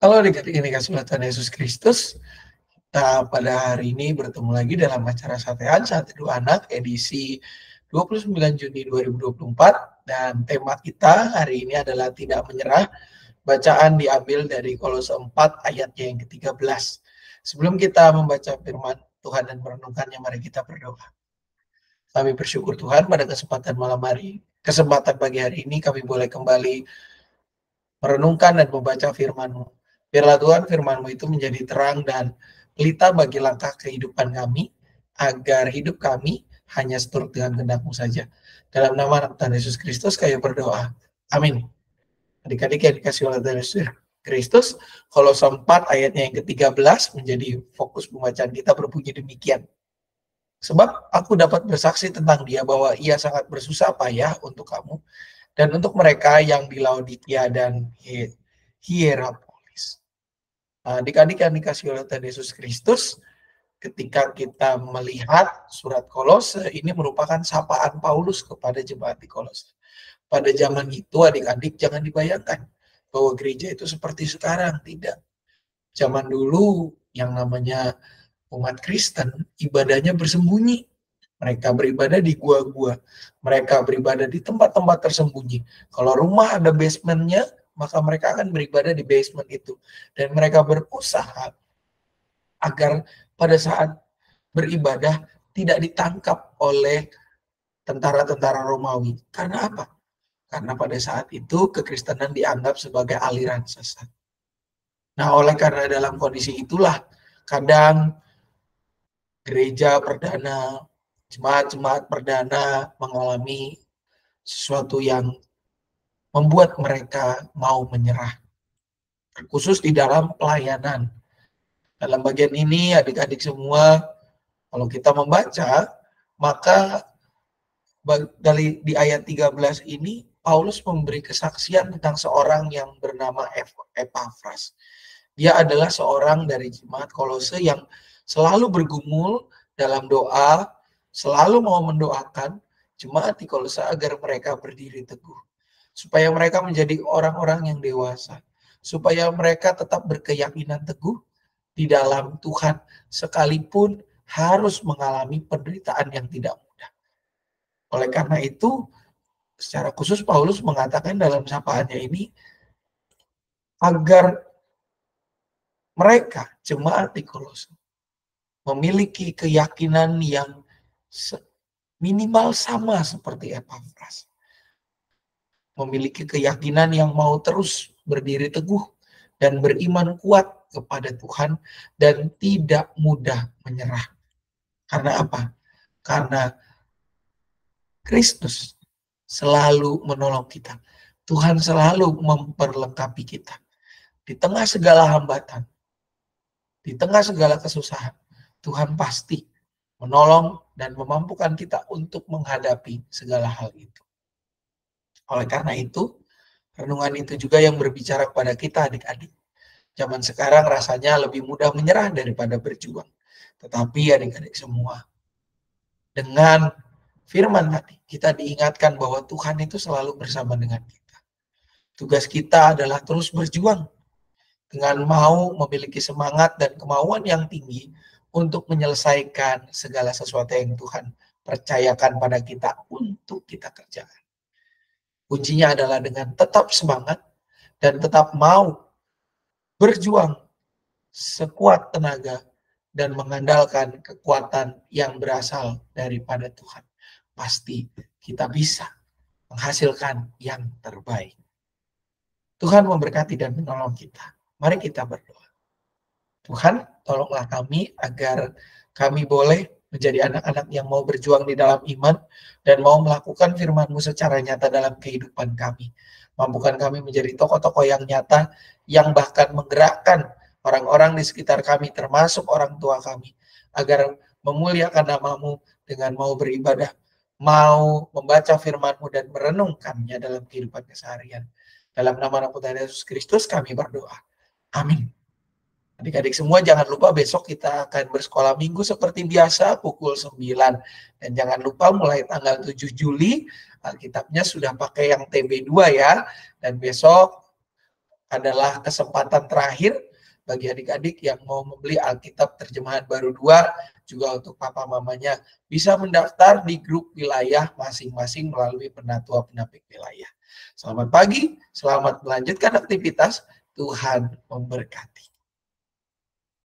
Halo adik-adik yang dikasihi Tuhan Yesus Kristus. Kita pada hari ini bertemu lagi dalam acara Satean Saat Teduh Anak edisi 29 Juni 2024. Dan tema kita hari ini adalah tidak menyerah. Bacaan diambil dari Kolose 4 ayatnya yang ke-13. Sebelum kita membaca firman Tuhan dan merenungkannya, mari kita berdoa. Kami bersyukur Tuhan pada kesempatan malam hari, kesempatan pagi hari ini kami boleh kembali merenungkan dan membaca firman-Mu. Biarlah Tuhan firman-Mu itu menjadi terang dan pelita bagi langkah kehidupan kami, agar hidup kami hanya seturut dengan kehendak-Mu saja. Dalam nama Anak Tuhan Yesus Kristus kami berdoa. Amin. Adik-adik yang dikasihi oleh Tuhan Yesus Kristus, Kolose 4 ayatnya yang ke-13 menjadi fokus pembacaan kita berbunyi demikian. Sebab aku dapat bersaksi tentang Dia bahwa Ia sangat bersusah payah untuk kamu dan untuk mereka yang di Laodikia dan Hierapolis. Adik-adik yang dikasihi oleh Tuhan Yesus Kristus, ketika kita melihat surat Kolose, ini merupakan sapaan Paulus kepada jemaat di Kolose. Pada zaman itu adik-adik jangan dibayangkan bahwa gereja itu seperti sekarang, tidak. Zaman dulu yang namanya umat Kristen, ibadahnya bersembunyi. Mereka beribadah di gua-gua. Mereka beribadah di tempat-tempat tersembunyi. Kalau rumah ada basementnya, maka mereka akan beribadah di basement itu. Dan mereka berusaha agar pada saat beribadah tidak ditangkap oleh tentara-tentara Romawi. Karena apa? Karena pada saat itu kekristenan dianggap sebagai aliran sesat. Nah, oleh karena dalam kondisi itulah kadang gereja perdana, jemaat-jemaat perdana mengalami sesuatu yang membuat mereka mau menyerah. Khusus di dalam pelayanan. Dalam bagian ini adik-adik semua, kalau kita membaca, maka di ayat 13 ini Paulus memberi kesaksian tentang seorang yang bernama Epafras. Dia adalah seorang dari jemaat Kolose yang selalu bergumul dalam doa, selalu mau mendoakan jemaat di Kolose agar mereka berdiri teguh. Supaya mereka menjadi orang-orang yang dewasa. Supaya mereka tetap berkeyakinan teguh di dalam Tuhan, sekalipun harus mengalami penderitaan yang tidak mudah. Oleh karena itu, secara khusus Paulus mengatakan dalam sapaannya ini, agar mereka, jemaat di Kolose, memiliki keyakinan yang minimal sama seperti Epafras. Memiliki keyakinan yang mau terus berdiri teguh dan beriman kuat kepada Tuhan dan tidak mudah menyerah. Karena apa? Karena Kristus selalu menolong kita. Tuhan selalu memperlengkapi kita. Di tengah segala hambatan, di tengah segala kesusahan, Tuhan pasti menolong dan memampukan kita untuk menghadapi segala hal itu. Oleh karena itu, renungan itu juga yang berbicara kepada kita adik-adik. Zaman sekarang rasanya lebih mudah menyerah daripada berjuang. Tetapi adik-adik semua, dengan firman tadi, kita diingatkan bahwa Tuhan itu selalu bersama dengan kita. Tugas kita adalah terus berjuang dengan mau memiliki semangat dan kemauan yang tinggi untuk menyelesaikan segala sesuatu yang Tuhan percayakan pada kita untuk kita kerjakan. Kuncinya adalah dengan tetap semangat dan tetap mau berjuang sekuat tenaga dan mengandalkan kekuatan yang berasal daripada Tuhan. Pasti kita bisa menghasilkan yang terbaik. Tuhan memberkati dan menolong kita. Mari kita berdoa. Tuhan, tolonglah kami agar kami boleh menjadi anak-anak yang mau berjuang di dalam iman dan mau melakukan firman-Mu secara nyata dalam kehidupan kami. Mampukan kami menjadi tokoh-tokoh yang nyata, yang bahkan menggerakkan orang-orang di sekitar kami, termasuk orang tua kami, agar memuliakan nama-Mu dengan mau beribadah, mau membaca firman-Mu dan merenungkannya dalam kehidupan keseharian. Dalam nama Tuhan Yesus Kristus kami berdoa. Amin. Adik-adik semua jangan lupa besok kita akan bersekolah minggu seperti biasa pukul 9. Dan jangan lupa mulai tanggal 7 Juli Alkitabnya sudah pakai yang TB2 ya. Dan besok adalah kesempatan terakhir bagi adik-adik yang mau membeli Alkitab Terjemahan Baru 2, juga untuk papa mamanya bisa mendaftar di grup wilayah masing-masing melalui Penatua Pendamping Wilayah. Selamat pagi, selamat melanjutkan aktivitas, Tuhan memberkati.